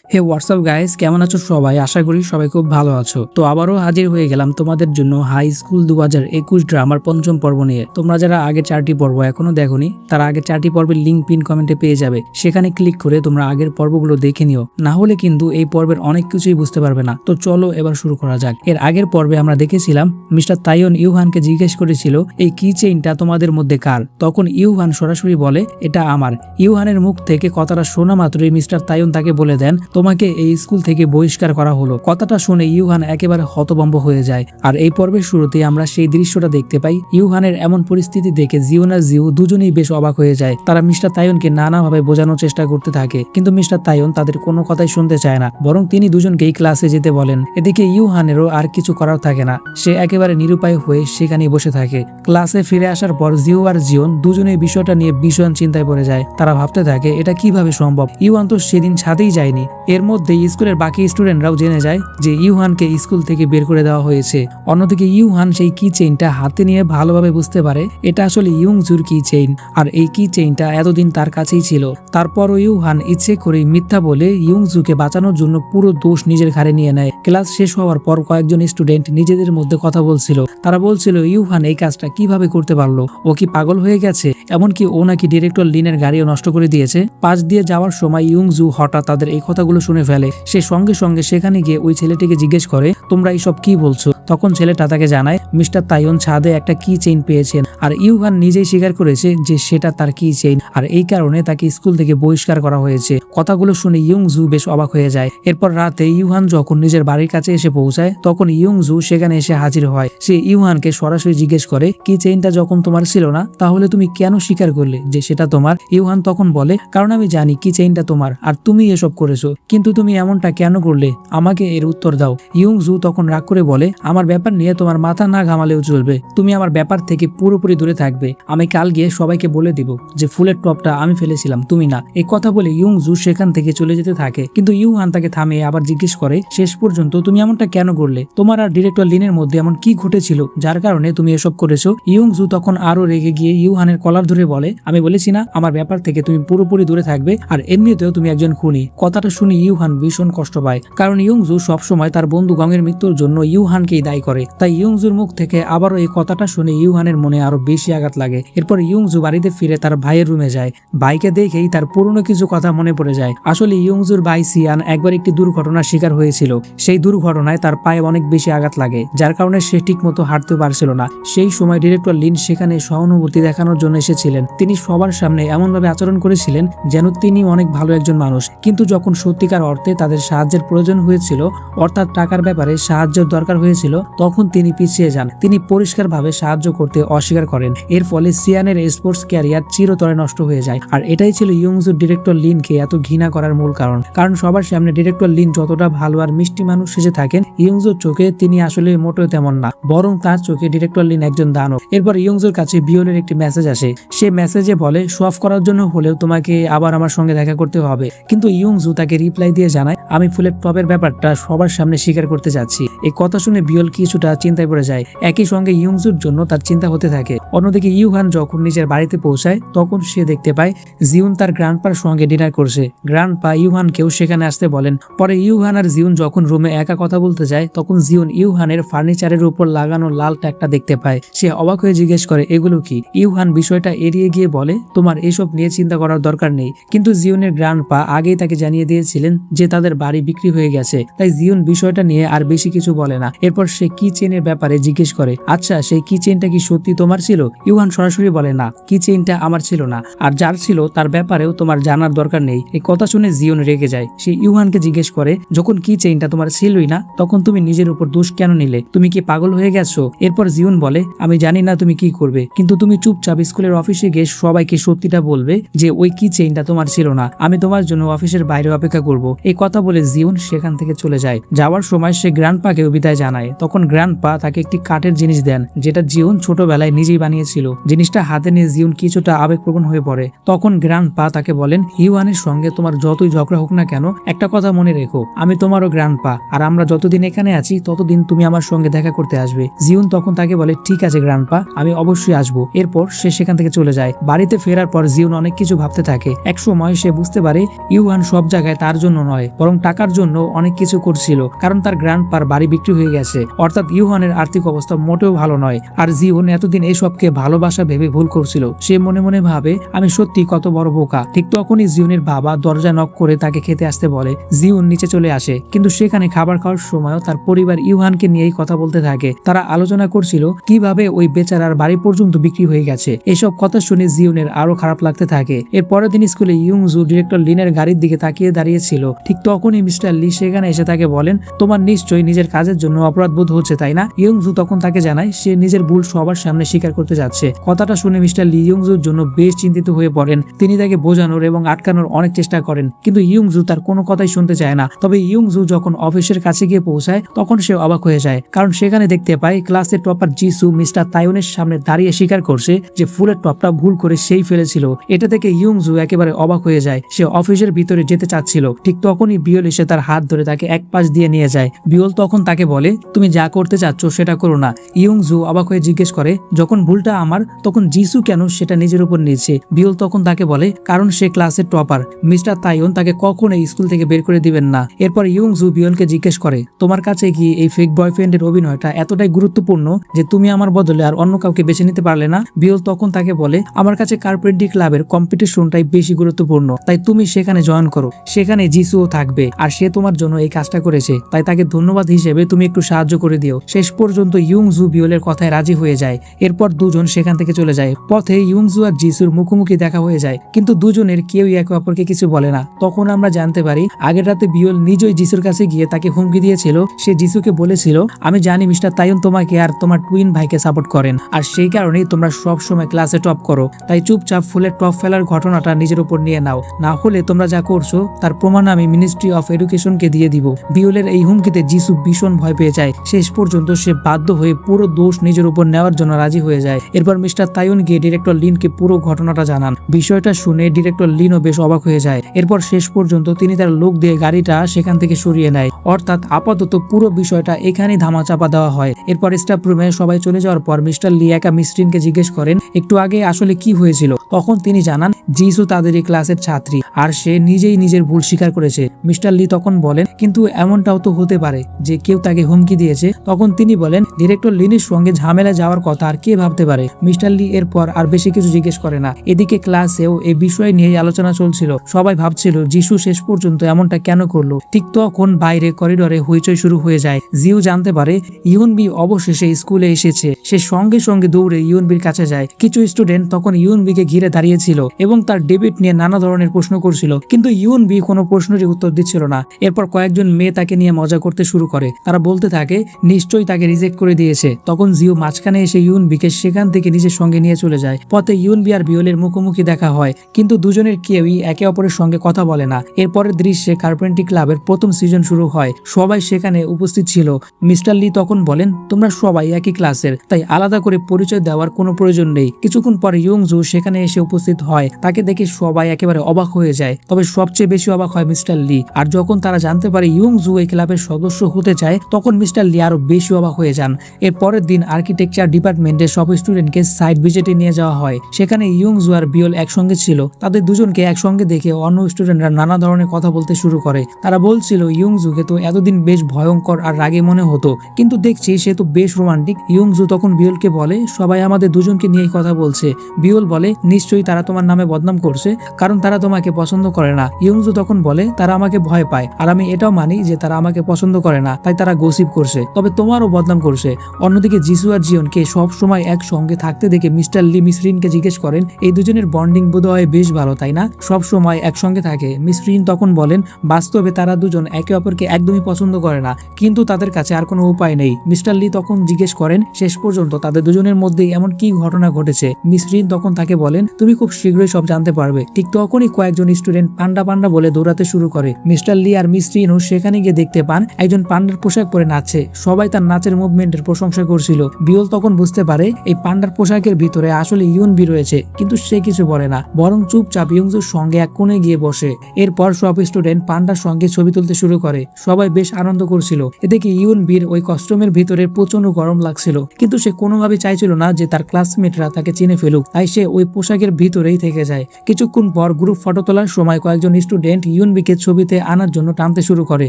হে WhatsApp guys, কেমন আছো সবাই? আশা করি সবাই খুব ভালো আছো। তো আবারও হাজির হয়ে গেলাম তোমাদের জন্য হাই স্কুল 2021 ড্রামার পঞ্চম পর্ব নিয়ে। তোমরা যারা আগে 4টি পর্ব এখনো দেখোনি, তারা আগে 4টি পর্বের লিঙ্ক পিন কমেন্টে পেয়ে যাবে। সেখানে ক্লিক করে তোমরা আগের পর্বগুলো দেখে নিও, না হলে কিন্তু এই পর্বের অনেক কিছুই বুঝতে পারবে না। তো চলো এবার শুরু করা যাক। এর আগের পর্বে আমরা দেখেছিলাম মিস্টার তাইয়ন ইউহানকে জিজ্ঞেস করেছিল এই কি চেইনটা তোমাদের মধ্যে কার। তখন ইউহান সরাসরি বলে এটা আমার। ইউহানের মুখ থেকে কথাটা শোনা মাত্রই মিস্টার তাইয়ন তাকে বলে দেন তোমাকে এই স্কুল থেকে বহিষ্কার করা হলো। কথাটা শুনে ইউহান একেবারে হতভম্ব হয়ে যায়। আর এই পর্বের শুরুতে আমরা সেই দৃশ্যটা দেখতে পাই। ইউহানের এমন পরিস্থিতি দেখে জিওন আর জিও দুজনেই বেশ অবাক হয়ে যায়। তারা মিস্টার তাইয়নকে নানাভাবে বোঝানোর চেষ্টা করতে থাকে, কিন্তু মিস্টার তাইয়ন তাদের কোনো কথাই শুনতে চায় না, বরং তিনি দুজনকেই ক্লাসে যেতে বলেন। এদিকে ইউহানেরও আর কিছু করার থাকে না, সে একেবারে নিরুপায় হয়ে সেখানেই বসে থাকে। ক্লাসে ফিরে আসার পর জিও আর জিওন দুজনেই বিষয়টা নিয়ে ভীষণ চিন্তায় পড়ে যায়। তারা ভাবতে থাকে এটা কিভাবে সম্ভব, ইউহান তো সেদিন ছাদেই যায়নি। এর মধ্যে স্কুলের বাকি স্টুডেন্টরাও জেনে যায় যে ইউহানকে স্কুল থেকে বের করে দেওয়া হয়েছে। অন্যদিকে ইউহান সেই কি চেইনটা হাতে নিয়ে ভালোভাবে বুঝতে পারে এটা আসলে ইয়ংজুর কি চেইন, আর এই কি চেইনটা এতদিন তার কাছেই ছিল। তারপরও ইউহান ইচ্ছে করে মিথ্যা বলে ইয়ংজুকে বাঁচানোর জন্য পুরো দোষ নিজের ঘাড়ে নিয়ে নেয়। ক্লাস শেষ হওয়ার পর কয়েকজন স্টুডেন্ট নিজেদের মধ্যে কথা বলছিল। তারা বলছিল ইউহান এই কাজটা কিভাবে করতে পারলো, ও কি পাগল হয়ে গেছে? এমনকি ও নাকি ডিরেক্টর লিনের গাড়িও নষ্ট করে দিয়েছে। পাশ দিয়ে যাওয়ার সময় ইয়ংজু হঠাৎ তাদের এই কথাগুলো শুনে ফেলে। সে সঙ্গে সঙ্গে সেখানে গিয়ে ওই ছেলেটিকে জিজ্ঞেস করে তোমরা এইসব কি বলছো। তখন ছেলেটা তাকে জানায় মিস্টার তাইয়ন ছাদে একটা কি চেইন পেয়েছেন, আর ইউহান নিজেই স্বীকার করেছে যে সেটা তার কি চেইন, আর এই কারণে তাকে স্কুল থেকে বহিষ্কার করা হয়েছে। কথাগুলো শুনে ইয়ংজু বেশ অবাক হয়ে যায়। এরপর রাতে ইউহান যখন নিজের বাড়ির কাছে এসে পৌঁছায়, তখন ইয়ংজু সেখানে এসে হাজির হয়। সে ইউহানকে সরাসরি জিজ্ঞেস করে কি চেইনটা যখন তোমার ছিল না, তাহলে তুমি কেন স্বীকার করলে যে সেটা তোমার? ইউহান তখন বলে কারণ আমি জানি কি চেইনটা তোমার, আর তুমি এসব করেছো, কিন্তু তুমি এমনটা কেন করলে? আমাকে এর উত্তর দাও। ইয়ংজু তখন রাগ করে বলে আমার ব্যাপার নিয়ে তোমার মাথা না ঘামালেও চলবে, তুমি আমার ব্যাপার থেকে পুরোপুরি দূরে থাকবে। আমি কাল গিয়ে সবাইকে বলে দিব যে ফুলের টপটা আমি ফেলেছিলাম, তুমি না। এই কথা বলে ইয়ংজু সেখান থেকে চলে যেতে থাকে, কিন্তু ইউহান তাকে থামিয়ে আবার জিজ্ঞেস করে শেষ পর্যন্ত তুমি এমনটা কেন করলে? তোমার আর ডিরেক্টর লিনের মধ্যে এমন কি ঘটেছিল যার কারণে তুমি এসব করেছো? ইয়ংজু তখন আরো রেগে গিয়ে ইউহানের কলার ধরে বলে আমি বলেছি না আমার ব্যাপার থেকে তুমি পুরোপুরি দূরে থাকবে, আর এমনিতেও তুমি একজন খুনি। কথাটা শুনে ইউহান ভীষণ কষ্ট পায়, কারণ ইয়ংজু সবসময় তার বন্ধু গংয়ের মৃত্যুর জন্য ইউহানকেই দায়ী করে। তাই ইয়ংজুর মুখ থেকে আবারও এই কথাটা শুনে ইউহানের মনে আরো বেশি আঘাত লাগে। এরপর ইয়ংজু বাড়িতে ফিরে তার ভাইয়ের রুমে যায়। ভাইকে দেখেই তার পুরনো কিছু কথা মনে পড়ে যায়। আসলে ইয়ংজুর ভাই সিয়ান একবার একটি দুর্ঘটনার শিকার হয়েছিল। সেই দুর্ঘটনায় তার পায়ে অনেক বেশি আঘাত লাগে, যার কারণে সে ঠিক মতো হাঁটতে পারছিল না। সেই সময় ডিরেক্টর লিন সেখানে সহানুভূতি দেখানোর জন্য এসেছিলেন। তিনি সবার সামনে এমনভাবে আচরণ করেছিলেন যেন তিনি অনেক ভালো একজন মানুষ, কিন্তু যখন সত্যিকার অর্থে তাদের সাহায্যের প্রয়োজন হয়েছিল, অর্থাৎ টাকার ব্যাপারে সাহায্যের দরকার হয়েছিল, তখন তিনি পিছিয়ে যান। তিনি পরিষ্কারভাবে সাহায্য করতে অস্বীকার করেন। এর ফলে সিয়ানের স্পোর্টস ক্যারিয়ার চিরতরে নষ্ট হয়ে যায়। আর এটাই ছিল ইয়ংজুর ডিরেক্টর লিনকে এত ঘৃণা করার মূল কারণ সবার সামনে ডিরেক্টর লিন যতটা ভালো আর মিষ্টি মানুষ সেজে থাকেন, ইয়ংজুর চোখে তিনি আসলে মোটেও তেমন না, বরং তার চোখে ডিরেক্টর লিন একজন দানব। এরপর ইয়ংজুর কাছে বিয়নের একটি মেসেজ আসে। সে মেসেজে বলে শো অফ করার জন্য হলেও তোমাকে আবার আমার সঙ্গে দেখা করতে হবে। কিন্তু ইয়ংজু তাকে রিপ্লাই দিয়ে জানায় আমি ফুলের টপের ব্যাপারটা সবার সামনে স্বীকার করতে যাচ্ছি। এই কথা শুনে বিয়ল কিছুটা চিন্তায় পড়ে যায়। একই সঙ্গে ইয়ংজুর জন্য তার চিন্তা হতে থাকে। অন্যদিকে ইউহান যখন নিজের বাড়িতে পৌঁছায়, তখন সে দেখতে পায় জিউন তার গ্র্যান্ডপার সঙ্গে ডিনার করছে। গ্র্যান্ডপা ইউহানকেও সেখানে আসতে বলেন। পরে ইউহান আর জিউন যখন রুমে একা কথা বলতে যায়, তখন জিউন ইউহানের ফার্নিচারের উপর লাগানো লাল ট্যাগটা দেখতে পায়। সে অবাক হয়ে জিজ্ঞেস করে এগুলো কি? ইউহান বিষয়টা এড়িয়ে গিয়ে বলে তোমার এসব নিয়ে চিন্তা করার দরকার নেই। কিন্তু জিউনের গ্র্যান্ডপা আগেই তাকে জানিয়ে দিয়েছিলেন যে তাদের বাড়ি বিক্রি হয়ে গেছে, তাই জিউন বিষয়টা নিয়ে আর বেশি কিছু বলে না। এরপর সে কি চেইনের ব্যাপারে জিজ্ঞেস করে আচ্ছা সেই কি চেইনটা কি সত্যি তোমার ছিল? ইউহান সরাসরি বলে না, কি চেইনটা আমার ছিল না, আর যার ছিল তার ব্যাপারেও তোমার জানার দরকার নেই। এই কথা শুনে জিউন রেগে যায়। সে ইউহানকে জিজ্ঞেস করে যখন কি চেইনটা তোমার ছিলই না, তখন তুমি নিজের উপর দোষ কেন নিলে? তুমি কি পাগল হয়ে গেছো? এরপর জিউন বলে আমি জানি না তুমি কি করবে, কিন্তু তুমি চুপচাপ স্কুলের অফিসে গিয়ে সবাইকে সত্যিটা বলবে যে ওই কি চেইনটা তোমার ছিল না। আমি তোমার জন্য অফিসের বাইরে অপেক্ষা করব। এই কথা বলে জিউন সেখান থেকে চলে যায়। যাওয়ার সময় সে গ্র্যান্ডপাকেও বিদায় জানায়। তখন গ্র্যান্ডপা তাকে একটি কাঠের জিনিস দেন, যেটা জিউন ছোটবেলায় নিজেই বানিয়ে বানিয়েছিল। জিনিসটা হাতে নিয়ে জিউন কিছুটা আবেগপ্রবণ হয়ে পড়ে। তখন গ্র্যান্ডপা তাকে বলেন, ইউয়ানের সঙ্গে তোমার যতই ঝগড়া হোক না কেন, একটা কথা মনে রেখো, আমি তোমারও গ্র্যান্ডপা, আর আমরা যতদিন এখানে আছি ততদিন তুমি আমার সঙ্গে দেখা করতে আসবে। জিউন তখন তাকে বলে, ঠিক আছে গ্র্যান্ডপা, আমি অবশ্যই আসবো। এরপর সে সেখান থেকে চলে যায়। বাড়িতে ফেরার পর জিউন অনেক কিছু ভাবতে থাকে। এক সময় সে বুঝতে পারে ইউয়ান সব জায়গায় তার জন্য নয়, বরং টাকার জন্য অনেক কিছু করছিল, কারণ তার গ্র্যান্ডপার বাড়ি বিক্রি হয়ে গেছে, অর্থাৎ ইউহানের আর্থিক অবস্থা মোটেও ভালো নয়। আর জিউন এতদিন এসবকে ভালোবাসা ভেবে ভুল করছিল। সে মনে মনে ভাবে, আমি সত্যি কত বড় বোকা। ঠিক তখনই জিউনের বাবা দরজা নক করে তাকে খেতে আসতে বলে। জিউন নিচে চলে আসে, কিন্তু সেখানে খাবার খাওয়ার সময়ও তার পরিবার ইউহানকে নিয়েই কথা বলতে থাকে। তারা আলোচনা করছিল কিভাবে ওই বেচারার বাড়ি পর্যন্ত বিক্রি হয়ে গেছে। এসব কথা শুনে জিউনের আরো খারাপ লাগতে থাকে। এর পরের দিন স্কুলে ইয়ংজু ডিরেক্টর লিনের গাড়ির দিকে তাকিয়ে দাঁড়িয়েছিল। ঠিক তখনই মিস্টার লি সেখানে এসে তাকে বলেন, তোমার নিশ্চয়ই নিজের কাজের জন্য অপরাধ বোধ হচ্ছে, তাই না? ইয়ংজু তখন তাকে জানায় সে নিজের ভুল সবার সামনে স্বীকার করতে যাচ্ছে। কথাটা শুনে মিস্টার লি ইয়ংজুর জন্য বেশ চিন্তিত হয়ে পড়েন। তিনি তাকে বোঝানোর এবং আটকানোর অনেক চেষ্টা করেন, কিন্তু ইয়ংজু তার কোনো কথাই শুনতে চায় না। তবে ইয়ংজু যখন অফিসের কাছে গিয়ে পৌঁছায় তখন সে অবাক হয়ে যায়, কারণ সেখানে দেখতে পায় ক্লাসের টপার জিসু মিস্টার তাইওনের সামনে দাঁড়িয়ে স্বীকার করছে যে ফুলের টপটা ভুল করে সেই ফেলেছিল। এটা থেকে ইয়ংজু একেবারে অবাক হয়ে যায়। সে অফিসের ভিতরে যেতে চাচ্ছিল। ঠিক তখনই বিয়ল এসে তার হাত ধরে তাকে এক পাশ দিয়ে নিয়ে যায়। বিয়ল তখন তাকে বলে, তুমি যা করতে চাচ্ছ সেটা করো না। ইয়ংজু অবাক হয়ে জিজ্ঞেস করে, যখন ভুলটা আমার তখন জিসু কেন সেটা নিজের উপর নিয়েছে? বিয়ল তখন তাকে বলে, কারণ সে ক্লাসের টপার, মিস্টার তাইওন তাকে কখনোই স্কুল থেকে বের করে দিবেন না। এরপর ইয়ংজু বিয়লকে জিজ্ঞেস করে, তোমার কাছে কি এই ফেক বয়ফ্রেন্ডের অভিনয়টা এতটাই গুরুত্বপূর্ণ যে তুমি আমার বদলে আর অন্য কাউকে বেছে নিতে পারলে না? বিয়ল তখন তাকে বলে, আমার কাছে কার্পেন্ট্রি ক্লাবের কম্পিটিশনটাই বেশি গুরুত্বপূর্ণ, তাই তুমি সেখানে জয়েন করো। সেখানে জিসুও থাকবে, আর সে তোমার জন্য এই কাজটা করেছে, তাই তাকে ধন্যবাদ হিসেবে তুমি একটু সাহায্য করে দিও। শেষ পর্যন্ত ইয়ংজু বিয়লের কথায় রাজি হয়ে যায়। এরপর দুজন সেখান থেকে চলে যায়। পথে ইয়ংজু আর জিসুর মুখোমুখি দেখা হয়ে যায়, কিন্তু দুজনের কেউই একে অপরকে কিছু বলে না। তখন আমরা জানতে পারি আগের রাতে বিয়ল নিজেই জিসুর কাছে গিয়ে তাকে হুমকি দিয়েছিল। সে জিসুকে বলেছিল, আমি জানি মিস্টার তাইওন তোমাকে আর তোমার টুইন ভাইকে সাপোর্ট করেন, আর সেই কারণেই তোমরা সব সময় ক্লাসে টপ করো, তাই চুপচাপ ফুলের টপ ফেলার ঘটনাটা নিজের উপর নিয়ে নাও, না হলে তোমরা যা করছো তার প্রমাণ আমি মিনিস্ট্রি অফ এডুকেশনকে দিয়ে দিব। বিয়লের এই হুমকিতে জিসু ভীষণ ভয় পেয়ে যায়। শেষ পর্যন্ত সে বাধ্য হয়ে পুরো দোষ নিজের উপর নেওয়ার জন্য রাজি হয়ে যায়। এরপর মিস্টার তাইওন গিয়ে ডিরেক্টর লিনকে পুরো ঘটনাটা জানান। বিষয়টা শুনে ডিরেক্টর লিনও বেশ অবাক হয়ে যায়। এরপর শেষ পর্যন্ত তিনি তার লোক দিয়ে গাড়িটা সেখান থেকে সরিয়ে নেয়, অর্থাৎ আপাতত পুরো বিষয়টা এখানেই ধামাচাপা দেওয়া হয়। এরপর স্টাফ রুমে সবাই চলে যাওয়ার পর মিস্টার লি একা মিসরিনকে জিজ্ঞেস করেন একটু আগে আসলে কি হয়েছিল। তখন তিনি জানান জিসু তাদের এই ক্লাসের ছাত্রী, আর সে নিজেই নিজের ভুল স্বীকার করেছে। মিস্টার লি তখন বলেন, কিন্তু এমনটাও তো হতে পারে যে কেউ তাকে হুমকি দিয়েছে। তখন তিনি বলেন, ডিরেক্টর লিনের সঙ্গে ঝামেলা যাওয়ার কথা আর কে ভাবতে পারে? মিস্টার লি এরপর আর বেশি কিছু জিজ্ঞেস করে না। এদিকে ক্লাসেও এই বিষয় নিয়ে আলোচনা চলছিল। সবাই ভাবছিল জিসু শেষ পর্যন্ত এমনটা কেন করলো। ঠিক তখন বাইরে করিডোরে হইচই শুরু হয়ে যায়। জিউ জানতে পারে ইউনবি অবশেষে স্কুলে এসেছে। সে সঙ্গে সঙ্গে দৌড়ে ইউনবির কাছে যায়। কিছু স্টুডেন্ট তখন ইউনবিকে ঘিরে দাঁড়িয়েছিল এবং তার ডেবিট নিয়ে নানা ধরনের প্রশ্ন করছিল, কিন্তু ইউনবি কোনো প্রশ্নেরই উত্তর দিচ্ছিল না। এরপর কয়েকজন মেয়ে তাকে নিয়ে মজা করতে শুরু করে। তারা বলতে থাকে নিশ্চয়ই তাকে রিজেক্ট করে দিয়েছে। তখন জিউ মাঝখানে এসে ইউনবিকে সেখান থেকে নিজের সঙ্গে নিয়ে চলে যায়। পথে ইউনবি আর বিয়লের মুখোমুখি দেখা হয়, কিন্তু দুজনের কেউই একে অপরের সঙ্গে কথা বলে না। এরপরের দৃশ্যে কার্পেন্ট্রি ক্লাবের প্রথম সিজন শুরু হয়। সবাই সেখানে উপস্থিত ছিল। মিস্টার লি তখন বলেন, তোমরা সবাই একই ক্লাসের, তাই আলাদা করে পরিচয় দেওয়ার কোনো প্রয়োজন নেই। কিছুক্ষণ পরে ইয়ংজু সেখানে এসে উপস্থিত হয়। তাকে দেখে সবাই একেবারে অবাক হয়ে যায়, তবে সবচেয়ে বেশি অবাক হয় মিস্টার লি। আর যখন তারা জানতে পারে ইয়ংজু এই ক্লাবের সদস্য হতে চায় তখন মিস্টার লি আরো বেশি অবাক হয়ে যান। এর পরের দিন আর্কিটেকচার ডিপার্টমেন্টের সব স্টুডেন্টকে সাইট ভিজিটে নিয়ে যাওয়া হয়। সেখানে ইয়ংজু আর বিয়ল একসঙ্গে ছিল। তাদের দুজনকে একসঙ্গে দেখে অন্য স্টুডেন্টরা নানা ধরনের কথা বলতে শুরু করে। তারা বলছিল ইয়ংজুকে তো এতদিন বেশ ভয়ঙ্কর আর রাগে মনে হতো, কিন্তু দেখছি সে তো বেশ রোমান্টিক। ইয়ংজু তখন বিয়লকে বলে, সবাই আমাদের দুজনকে নিয়েই কথা বলছে। বিয়ল বলে, নিশ্চয়ই তারা তোমার নামে বদনাম করছে, কারণ তারা তোমাকে পছন্দ করে না। ইয়ংজু তখন বলে, তারা আমাকে ভয় পায়, আর আমি এটাও মানি যে তারা আমাকে পছন্দ করে না, তাই তারা গসিপ করছে, তবে তোমারও বদনাম করছে। অন্যদিকে জিসু আর জিয়নকে সব সময় একসঙ্গে থাকতে দেখে মিস্টার লি মিসরিনকে জিজ্ঞেস করেন, এই দুজনের বন্ডিং বোধহয় বেশ ভালো, তাই না? সব সময় একসঙ্গে থাকে। মিসরিন তখন বলেন, বাস্তবে তারা দুজন একে অপরকে একদমই পছন্দ করে না, কিন্তু তাদের কাছে আর কোনো উপায় নেই। মিস্টার লি তখন জিজ্ঞেস করেন, শেষ পর্যন্ত তাদের দুজনের মধ্যে এমন কি ঘটনা ঘটেছে? মিসরিন তখন তাকে বলেন, তুমি খুব শীঘ্রই সব জানতে পারবে। ঠিক তখনই কয়েকজন স্টুডেন্ট পান্ডা পান্ডা বলে দৌড়াতে শুরু করে। মিস্টার লি আর মিসরিনও সেখানে গিয়ে দেখতে পান একজন পান্ডার পোশাক পরে নাচছে। সবাই তার নাচের মুভমেন্টের প্রশংসা করছিল। বিয়ল তখন বুঝতে পারে এই পান্ডার পোশাকের ভিতরে আসলে ইউনবি রয়েছে, কিন্তু সে কিছু বলে না, বরং চুপচাপ ইয়ংজুর সঙ্গে এক কোণে গিয়ে বসে। এরপর সব স্টুডেন্ট পান্ডার সঙ্গে ছবি তুলতে শুরু করে। সবাই বেশ আনন্দ করছিল। এদিকে ইউনবির ওই কস্টিউমের ভিতরে প্রচন্ড গরম লাগছিল, কিন্তু সে কোনোভাবে চাইছিল না যে তার ক্লাসমেটরা তাকে চিনে ফেলুক, তাই সে ওই পোশাকের ভিতরেই থেকে যায়। কিছুক্ষণ পর গ্রুপ ফটো তোলার সময় কয়েকজন স্টুডেন্ট ইউনবিকে ছবিতে আনার জন্য টানতে শুরু করে।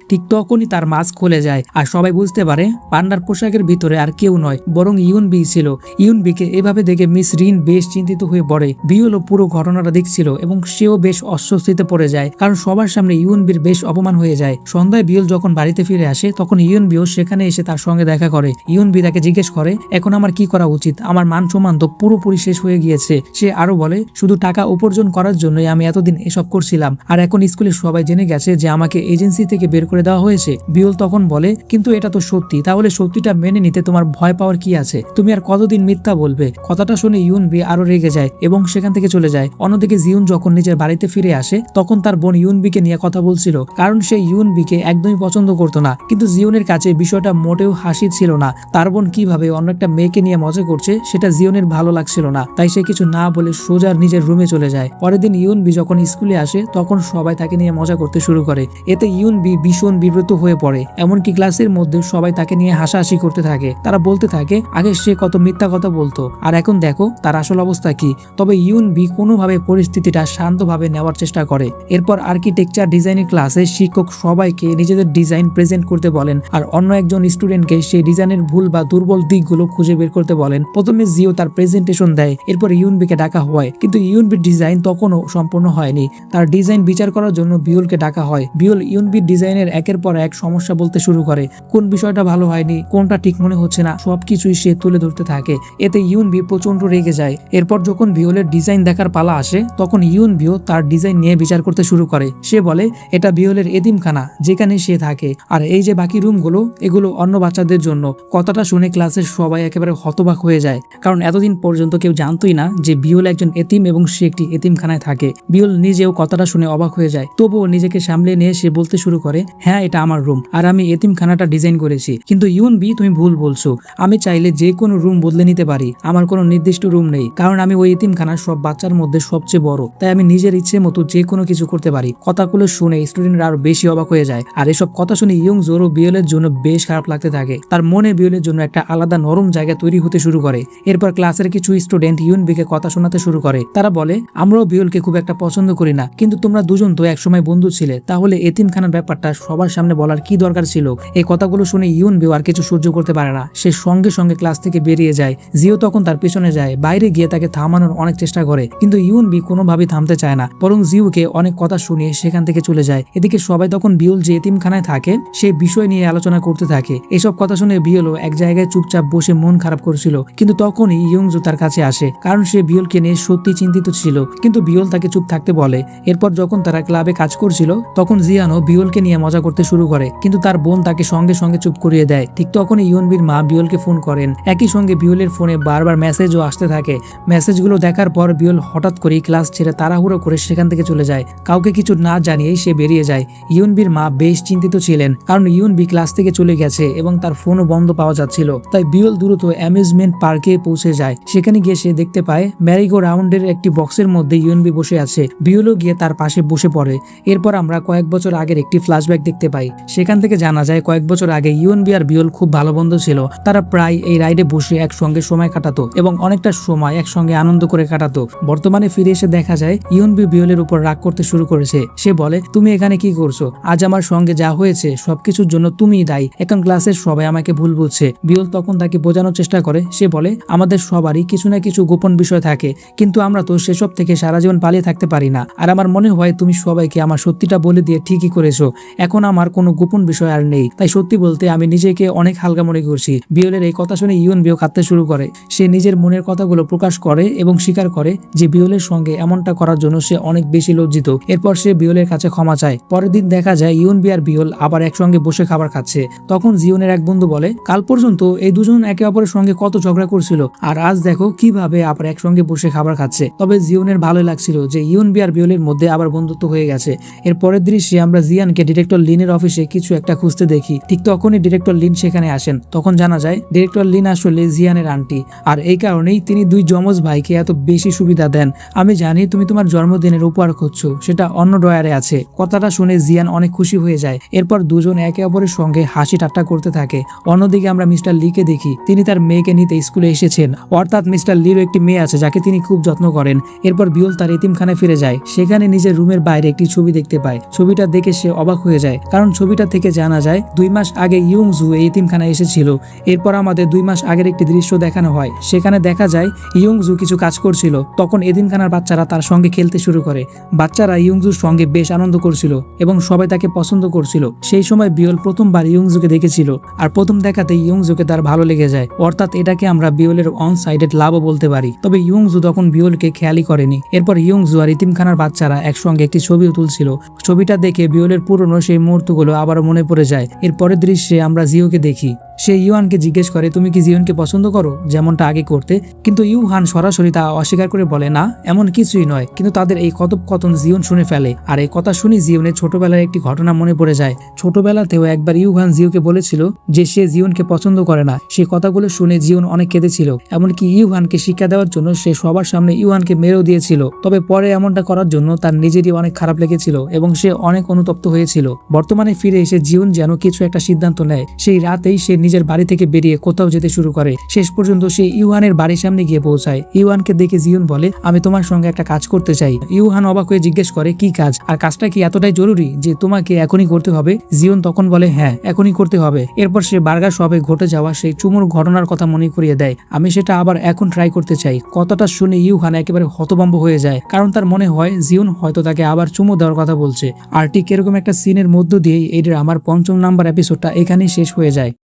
ঠিক তখনই তার মাস্ক খুলে যায় আর সবাই বুঝতে পারে পান্ডার পোশাকের ভিতরে আর কেউ নয়, বরং ইউনবি ছিল। ইউনবিকে এভাবে দেখে মিস রিন বেশ চিন্তিত হয়ে পড়ে। বিউলও পুরো ঘটনাটা দেখছিল এবং সেও বেশ অস্বস্তিতে পড়ে যায়, কারণ সবার সামনে ইউনবির বেশ অপমান হয়ে যায়। সন্ধ্যায় বিউল যখন বাড়িতে ফিরে আসে তখন ইউনবিও সেখানে এসে তার সঙ্গে দেখা করে। ইউনবি তাকে জিজ্ঞেস করে এখন আমার কি করা উচিত, আমার মান সম্মান তো পুরোপুরি শেষ হয়ে গিয়েছে। সে আরো বলে শুধু টাকা উপার্জন করার জন্যই আমি এতদিন এসব করছিলাম, আর এখন স্কুলের সবাই জেনে গেছে যে আমাকে এজেন্সি থেকে বের করে দেওয়া হয়েছে। বিউল তখন বলে কিন্তু এটা তো সত্যি, তাহলে সত্যিটা মেনে নিতে তোমার ভয় পাওয়ার কি আছে, তুমি আর কতদিন মিথ্যা বলবে। কথাটা শুনে ইউনবি আরো রেগে যায় এবং সেখান থেকে চলে যায়। অন্যদিকে জিউন যখন নিজের বাড়িতে ফিরে আসে তখন তার বোন ইউনবিকে নিয়ে কথা বলছিল, কারণ সে ইউনবিকে একদমই পছন্দ করতো না। কিন্তু জিউনের কাছে বিষয়টা মোটেও হাসি ছিল না। তার বোন কিভাবে অন্য একটা মেয়েকে নিয়ে মজা করছে সেটা জিউনের ভালো লাগছিল না, তাই সে কিছু না বলে সোজা নিজের রুমে চলে যায়। পরের দিন ইউনবি যখন স্কুলে আসে তখন সবাই তাকে নিয়ে মজা করতে শুরু করে। এতে ইউনবি ভীষণ বিব্রত হয়ে পড়ে, এমনকি ক্লাসের মধ্যে সবাই তাকে নিয়ে হাসাহাসি করতে থাকে। তারা বলতে থাকে আগে সে কত মিথ্যা কথা বলতো, আর এখন দেখো তার আসল অবস্থা কি। তবে ইউনবি কোনোভাবে পরিস্থিতিটা শান্তভাবে নেওয়ার চেষ্টা করে। এরপর আর্কিটেকচার ডিজাইনের ক্লাসে শিক্ষক সবাইকে নিজেদের ডিজাইন প্রেজেন্ট করতে বলেন, আর অন্য একজন স্টুডেন্টকে সেই ডিজাইনের ভুল বা দুর্বল দিকগুলো খুঁজে বের করতে বলেন। প্রথমে জিও তার প্রেজেন্টেশন দেয়, এরপর ইউনবিকে ডাকা হয়, কিন্তু ইউনবির ডিজাইন তখনও সম্পূর্ণ হয়নি। তার ডিজাইন বিচার করার জন্য বিউলকে ডাকা হয়। বিউল ইউনবির ডিজাইনের একের পর এক সমস্যা বলতে শুরু করে, কোন বিষয়টা ভালো হয়নি, কোনটা ঠিক মনে হচ্ছে না, সবকিছুই সে তুলে ধরতে থাকে। এতে ইউনবি প্রচন্ড রেগে যায়। এরপর যখন বিউলের ডিজাইন দেখার পালা আসে তখন ইউনবিও তার ডিজাইন নিয়ে বিচার করতে শুরু করে। সে বলে এটা বিউলের এতিমখানা যেখানে সে থাকে, আর এই যে বাকি রুমগুলো এগুলো অন্য বাচ্চাদের জন্য। কথাটা শুনে ক্লাসের সবাই একেবারে হতবাক হয়ে যায়, কারণ এতদিন পর্যন্ত কেউ জানতোই না যে বিউল একজন এতিম এবং সে একটি এতিমখানায় থাকে। বিউল নিজেও কথাটা শুনে অবাক হয়ে যায়, তবুও নিজেকে সামলে নিয়ে সে বলতে শুরু করে হ্যাঁ এটা আমার রুম আর আমি এতিমখানাটা ডিজাইন করেছি। কিন্তু ইউনবি তুমি ভুল বলছো, আমি চাইলে যে কোনো রুম বদলে নিতে পারি, আমার কোনো নির্দিষ্ট রুম নেই, কারণ আমি ওই এতিমখানার সব বাচ্চার মধ্যে সবচেয়ে বড়, তাই আমি নিজের ইচ্ছে মতো যে কোনো কিছু করতে পারি। কথাগুলো শুনে স্টুডেন্টরা আরো বেশি অবাক হয়ে যায়, আর এসব কথা শুনে ইয়ংজোরও বিউলের জন্য বেশ খারাপ লাগতে থাকে। তার মনে বিউলের জন্য একটা আলাদা নরম জায়গা তৈরি হতে শুরু করে। এরপর ক্লাসের কিছু স্টুডেন্ট ইউনবিকে কথা শোনাতে শুরু করে। তারা বলে আমরাও বিউলকে খুব একটা পছন্দ করি না, কিন্তু তোমরা দুজন তো একসময় বন্ধু ছিলে, তাহলে এতিমখানার ব্যাপারটা সবার সামনে বলার কি দরকার ছিল। এই কথাগুলো শুনে ইউনবিও আর কিছু সহ্য করতে পারে না, সে সঙ্গে সঙ্গে ক্লাস থেকে বেরিয়ে যায়। জিও তখন তার পেছনে যায়, বাইরে গিয়ে তাকে থামানোর অনেক চেষ্টা করে, কিন্তু ইউনবি কোনোভাবেই থামতে চায় না, বরং জিওকে অনেক কথা শুনিয়ে সেখান থেকে চলে যায়। এদিকে সবাই তখন বিউল যে এতিমখানায় থাকে সেই বিষয় নিয়ে আলোচনা করতে থাকে। এসব কথা শুনে বিউলও এক জায়গায় চুপচাপ বসে মন খারাপ করছিল, কিন্তু তখনই ইয়ংজু তার কাছে আসে, কারণ সে বিউলকে নিয়ে সত্যি চিন্তিত ছিল। কিন্তু বিউল তাকে চুপ থাকতে বলে। এরপর যখন তারা ক্লাবে কাজ করছিল তখন জিয়ানও বিউলকে নিয়ে মজা করতে শুরু করে, কিন্তু তার বোন তাকে সঙ্গে সঙ্গে চুপ করিয়ে দেয়। ঠিক তখনই ইউনবির মা বিউলকে ফোন করেন। একই সঙ্গে বিউলের ফোনে বারবার মেসেজও আসতে থাকে। মেসেজগুলো দেখার পর বিউল হঠাৎ করে ক্লাস ছেড়ে তাড়াহুড়ো করে সেখান থেকে চলে যায়। কাউকে কিছু না জানিয়েই সে বেরিয়ে যায়। ইউনবির মা বেশ চিন্তিত ছিলেন, কারণ ইউনবি ক্লাস থেকে চলে গেছে এবং তার ফোনও বন্ধ পাওয়া যাচ্ছিল। তাই বিউল দ্রুত অ্যামিউজমেন্ট পার্কে পৌঁছে যায়। সেখানে গিয়ে সে দেখতে পায় ম্যারিগো রাউন্ডের একটি বক্সের মধ্যে ইউনবি বসে আছে। বিউলও গিয়ে তার পাশে বসে পড়ে। এরপর আমরা কয়েক বছর আগের একটি ফ্ল্যাশব্যাক দেখতে পাই। সেখান থেকে জানা যায় কয়েক বছর আগে ইউনবি আর বিউল খুব ভালো বন্ধু ছিল। তারা প্রায় এই রাইডে বসে একসঙ্গে সময় কাটাতো এবং অনেকটা সময় একসঙ্গে আনন্দ করে কাটাতো। বর্তমানে ফিরে এসে দেখা যায় ইউনবি বিউলের উপর রাগ করতে শুরু করেছে। সে বলে তুমি এখানে কি করছো, আজ আমার সঙ্গে যা হয়েছে সবকিছুর জন্য তুমিই দায়ী, এখন ক্লাসের সবাই আমাকে ভুল বুঝছে। বিউল তখন তাকে বোঝানোর চেষ্টা করে। সে বলে আমাদের সবারই কিছু না কিছু গোপন বিষয় থাকে, কিন্তু আমরা তো সেসব থেকে সারা জীবন পালিয়ে থাকতে পারি না। আর আমার মনে হয় তুমি সবাইকে আমার সত্যিটা বলে দিয়ে ঠিকই করেছো, এখন আমার কোনো গোপন বিষয় আর নেই। তাই সত্যি বলতে আমি নিজেকে অনেক হালকা মনে করছি। বিউলের এই কথা শুনে ইউনবিও কাঁদতে শুরু করে। সে নিজের মনের কথাগুলো প্রকাশ করে এবং স্বীকার করে যে বিউলের সঙ্গে এমনটা করার জন্য সে অনেক বেশি লজ্জিত। এরপর সে বিউলের কাছে ক্ষমা চায়। পরের দিন দেখা যায় ইউনবি আর বিউল আবার একসঙ্গে বসে খাবার খাচ্ছে। তখন জিওনের এক বন্ধু বলে কাল পর্যন্ত এই দুজন একে অপরের সঙ্গে কত ঝগড়া করছিল, আর আজ দেখো কিভাবে আবার একসঙ্গে বসে খাবার খাচ্ছে। তবে জিওনের ভালো লাগছিল যে ইউনবি আর বিউলের মধ্যে আবার বন্ধুত্ব হয়ে গেছে। এর পরের দৃশ্যে আমরা জিয়ানকে ডিরেক্টর লিনের অফিসে কিছু একটা খুঁজতে দেখি। ঠিক তখনই ডিরেক্টর লিন সেখানে আসেন। তখন জানা যায় ডিরেক্টর লিন আসলে জিয়ানের আন্টি। পার্টি, আর এই কারণেই তিনি দুই যমজ ভাইকে এত বেশি সুবিধা দেন। আমি জানি তুমি তোমার জন্মদিনের উপহার খুঁজছো, সেটা অন্য ড্রয়ারে আছে। কথাটা শুনে জিয়ান অনেক খুশি হয়ে যায়। এরপর দুজন একে অপরের সঙ্গে হাসি ঠাট্টা করতে থাকে। অন্যদিকে আমরা মিস্টার লিকে দেখি, তিনি তার মেয়েকে নিতে স্কুলে এসেছেন। অর্থাৎ মিস্টার লির একটি মেয়ে আছে যাকে তিনি খুব যত্ন করেন। এরপর বিউল তার এতিমখানায় ফিরে যায়। সেখানে নিজের রুমের বাইরে একটি ছবি দেখতে পায়। ছবিটা দেখে সে অবাক হয়ে যায়, কারণ ছবিটা থেকে জানা যায় 2 মাস আগে ইয়ংজু এই এতিমখানায় এসেছিল। এরপর আমাদের 2 মাস আগের একটি দৃশ্য দেখানো হয়। সেখানে দেখা যায় ইয়ংজু কিছু কাজ করছিল। তখন এতিমখানার বাচ্চারা তার সঙ্গে খেলতে শুরু করে। বাচ্চারা ইয়ংজুর সঙ্গে বেশ আনন্দ করছিল এবং সবাই তাকে পছন্দ করছিল। সেই সময় বিউল প্রথমবার ইয়ংজুকে দেখেছিল, আর প্রথম দেখাতেই ইয়ংজুকে তার ভালো লেগে যায়। অর্থাৎ এটাকে আমরা বিউলের অন সাইডেড লাভও বলতে পারি। তবে ইয়ংজু তখন বিউলকে খেয়ালই করেনি। এরপর ইয়ংজু আর এতিমখানার বাচ্চারা একসঙ্গে একটি ছবিও তুলছিল। ছবিটা দেখে বিউলের পুরনো সেই মুহূর্তগুলো আবারও মনে পড়ে যায়। এর পরের দৃশ্যে আমরা জিওকে দেখি। সে ইউহানকে জিজ্ঞেস করে, তুমি কি জিওনকে পছন্দ করো, যেমনটা আগে করতে? কিন্তু ইউহান সরাসরি তা অস্বীকার করে বলে, না, এমন কিছুই নয়। কিন্তু তাদের এই কথোপকথন জিওন শুনে ফেলে, আর এই কথা শুনি জিওনের ছোটবেলার একটি ঘটনা মনে পড়ে যায়। ছোটবেলাতেও একবার ইউহান জিওকে বলেছিল যে সে জিওনকে পছন্দ করে না। সেই কথাগুলো শুনে জিওন অনেক কেঁদেছিল। এমনকি ইউহানকে শিক্ষা দেওয়ার জন্য সে সবার সামনে ইউহানকে মেরেও দিয়েছিল। তবে পরে এমনটা করার জন্য তার নিজেরই অনেক খারাপ লেগেছিল এবং সে অনেক অনুতপ্ত হয়েছিল। বর্তমানে ফিরে এসে জিওন যেন কিছু একটা সিদ্ধান্ত নেয়। সেই রাতেই সে নিজের বাড়ি থেকে বেরিয়ে কোথাও যেতে শুরু করে। শেষ পর্যন্ত সে ইউহানের বাড়ির সামনে গিয়ে পৌঁছায়। ইউহানকে দেখে জিওন বলে, আমি তোমার সঙ্গে একটা কাজ করতে চাই। ইউহান অবাক হয়ে জিজ্ঞেস করে, কি কাজ, আর কাজটা কি এতটাই জরুরি যে তোমাকে এখনই করতে হবে? জিওন তখন বলে, হ্যাঁ, এখনই করতে হবে। এরপর সে বার্গার শপে ঘটে যাওয়া সেই চুমুর ঘটনার কথা মনে করিয়ে দেয়। আমি সেটা আবার এখন ট্রাই করতে চাই। কথাটা শুনে ইউহান একেবারে হতভম্ব হয়ে যায়, কারণ তার মনে হয় জিওন হয়তো তাকে আবার চুমু দেওয়ার কথা বলছে। আর ঠিক এরকম একটা সিনের মধ্য দিয়েই এই আমার 5ম নাম্বার এপিসোডটা এখানেই শেষ হয়ে যায়।